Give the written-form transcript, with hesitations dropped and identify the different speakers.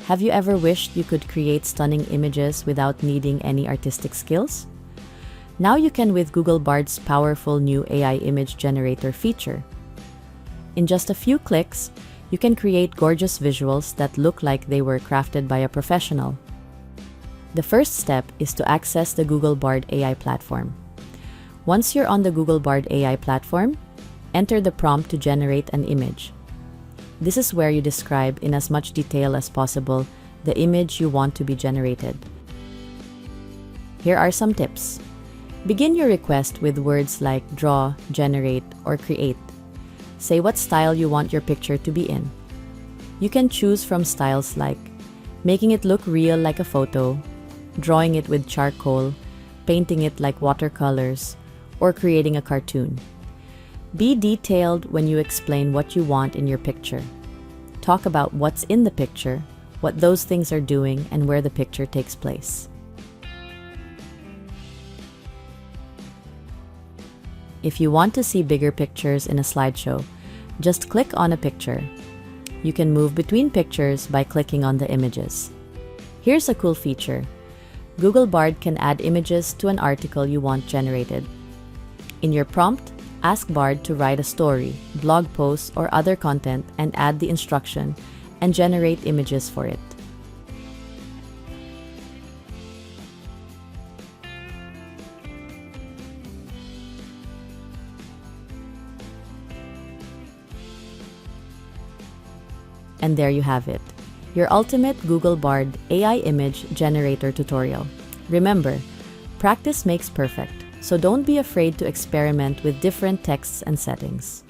Speaker 1: Have you ever wished you could create stunning images without needing any artistic skills? Now you can with Google Bard's powerful new AI image generator feature. In just a few clicks, you can create gorgeous visuals that look like they were crafted by a professional. The first step is to access the Google Bard AI platform. Once you're on the Google Bard AI platform, enter the prompt to generate an image. This is where you describe in as much detail as possible the image you want to be generated. Here are some tips. Begin your request with words like draw, generate, or create. Say what style you want your picture to be in. You can choose from styles like making it look real like a photo, drawing it with charcoal, painting it like watercolors, or creating a cartoon. Be detailed when you explain what you want in your picture. Talk about what's in the picture, what those things are doing, and where the picture takes place. If you want to see bigger pictures in a slideshow, just click on a picture. You can move between pictures by clicking on the images. Here's a cool feature. Google Bard can add images to an article you want generated. In your prompt, ask Bard to write a story, blog post, or other content and add the instruction and generate images for it. And there you have it, your ultimate Google Bard AI image generator tutorial. Remember, practice makes perfect, so don't be afraid to experiment with different texts and settings.